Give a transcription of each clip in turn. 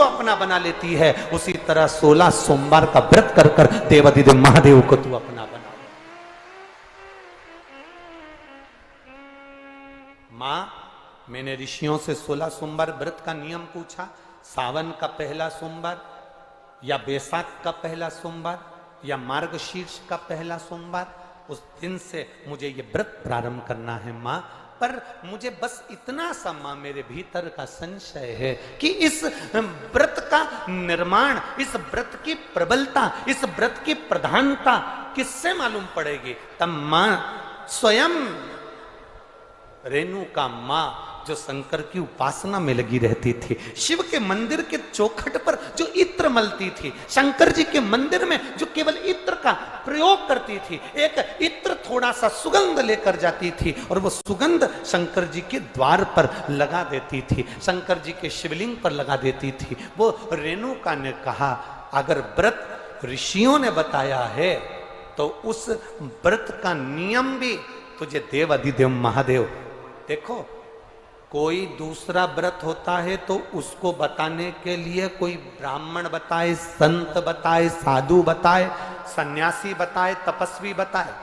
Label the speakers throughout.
Speaker 1: अपना बना लेती है, उसी तरह 16 सोमवार का व्रत कर कर देवाधिदेव महादेव को तू अपना बना। मां, मैंने ऋषियों से 16 सोमवार व्रत का नियम पूछा। सावन का पहला सोमवार या बैसाख का पहला सोमवार या मार्गशीर्ष का पहला सोमवार, उस दिन से मुझे ये व्रत प्रारंभ करना है मां। पर मुझे बस इतना सा मां मेरे भीतर का संशय है कि इस व्रत का निर्माण, इस व्रत की प्रबलता, इस व्रत की प्रधानता किससे मालूम पड़ेगी? तब मां स्वयं रेणुका मां जो शंकर की उपासना में लगी रहती थी, शिव के मंदिर के चौखट पर जो इत्र मलती थी, शंकर जी के मंदिर में जो केवल इत्र का प्रयोग करती थी, एक इत्र थोड़ा सा सुगंध लेकर जाती थी और वो सुगंध शंकर जी के द्वार पर लगा देती थी, शंकर जी के शिवलिंग पर लगा देती थी। वो रेणुका ने कहा, अगर व्रत ऋषियों ने बताया है तो उस व्रत का नियम भी तुझे देव अधिदेव महादेव। देखो, कोई दूसरा व्रत होता है तो उसको बताने के लिए कोई ब्राह्मण बताए, संत बताए, साधु बताए, सन्यासी बताए, तपस्वी बताए।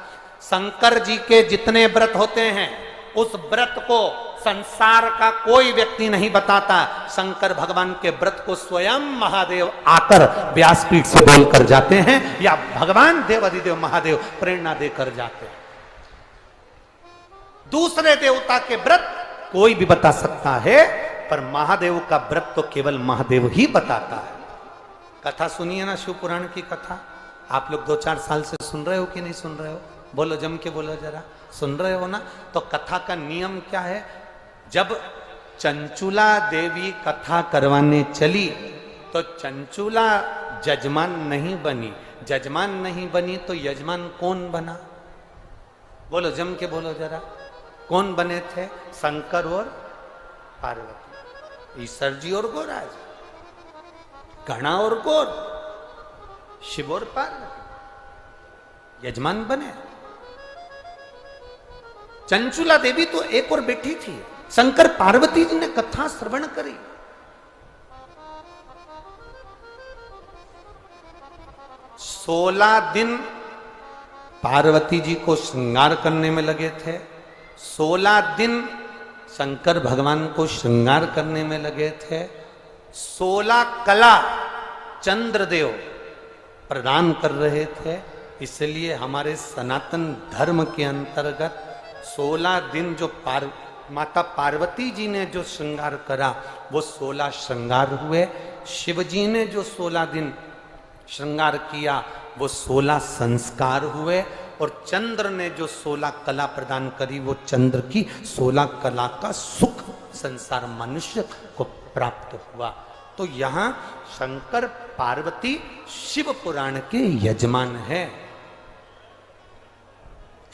Speaker 1: शंकर जी के जितने व्रत होते हैं उस व्रत को संसार का कोई व्यक्ति नहीं बताता। शंकर भगवान के व्रत को स्वयं महादेव आकर व्यासपीठ से बोलकर जाते हैं या भगवान देवाधिदेव महादेव प्रेरणा देकर जाते हैं। दूसरे देवता के व्रत कोई भी बता सकता है, पर महादेव का व्रत तो केवल महादेव ही बताता है। कथा सुनिए ना, शिव पुराण की कथा। आप लोग 2-4 साल से सुन रहे हो कि नहीं सुन रहे हो? बोलो, जम के बोलो जरा, सुन रहे हो ना? तो कथा का नियम क्या है? जब चंचुला देवी कथा करवाने चली तो चंचुला जजमान नहीं बनी। जजमान नहीं बनी तो यजमान कौन बना? बोलो, जम के बोलो जरा, कौन बने थे? शंकर और पार्वती, ईश्वर जी और गोराज, घना और गौर, शिव और पार्वती यजमान बने। चंचुला देवी तो एक और बैठी थी, शंकर पार्वती जी ने कथा श्रवण करी। सोलह दिन पार्वती जी को श्रृंगार करने में लगे थे, 16 दिन शंकर भगवान को श्रृंगार करने में लगे थे, 16 कला चंद्रदेव प्रदान कर रहे थे। इसलिए हमारे सनातन धर्म के अंतर्गत 16 दिन जो माता पार्वती जी ने जो श्रृंगार करा वो 16 श्रृंगार हुए। शिव जी ने जो 16 दिन श्रृंगार किया वो 16 संस्कार हुए। और चंद्र ने जो 16 कला प्रदान करी वो चंद्र की 16 कला का सुख संसार मनुष्य को प्राप्त हुआ। तो यहाँ शंकर पार्वती शिव पुराण के यजमान है।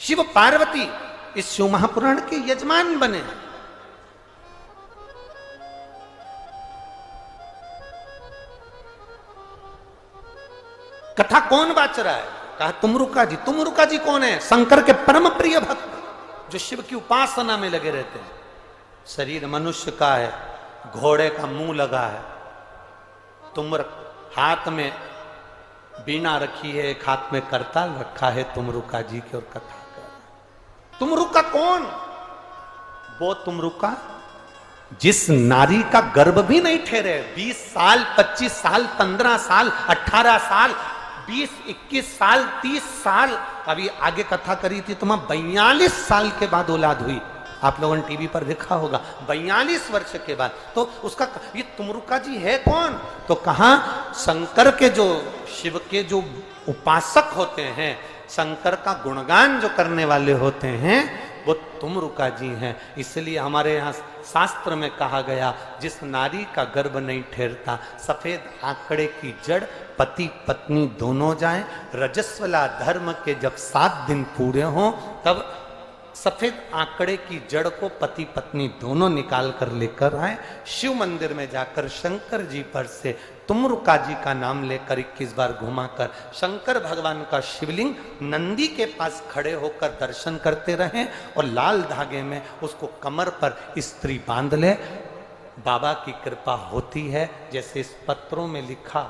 Speaker 1: शिव पार्वती इस शिव महापुराण के यजमान बने। कथा कौन बाच रहा है? कहा तुमरुका जी। तुमरुका जी कौन है? शंकर के परम प्रिय भक्त जो शिव की उपासना में लगे रहते हैं। शरीर मनुष्य का है, घोड़े का मुंह लगा है, तुमरुक हाथ में बीना रखी है, एक हाथ में करताल रखा है तुमरुका जी की, और कथा कर। तुमरुका कौन? वो तुमरुका जिस नारी का गर्भ भी नहीं ठहरे, 20 साल, 25 साल, 15 साल, 18 साल, 20, 21 साल, 30 साल, अभी आगे कथा करी थी, तुम्हें 42 साल के बाद औलाद हुई। आप लोगों ने टीवी पर देखा होगा, 42 वर्ष के बाद। तो उसका ये तुमरुका जी है कौन? तो कहा शंकर के जो शिव के जो उपासक होते हैं, शंकर का गुणगान जो करने वाले होते हैं, वो तुमरुका जी हैं। इसलिए हमारे यहाँ शास्त्र में कहा गया, जिस नारी का गर्भ नहीं ठहरता, सफेद आंकड़े की जड़ पति पत्नी दोनों जाएं, रजस्वला धर्म के जब 7 दिन पूरे हों तब सफेद आंकड़े की जड़ को पति पत्नी दोनों निकाल कर लेकर आए। शिव मंदिर में जाकर शंकर जी पर से तुमरुका जी का नाम लेकर 21 बार घुमाकर शंकर भगवान का शिवलिंग नंदी के पास खड़े होकर दर्शन करते रहें और लाल धागे में उसको कमर पर स्त्री बांध ले। बाबा की कृपा होती है, जैसे इस पत्रों में लिखा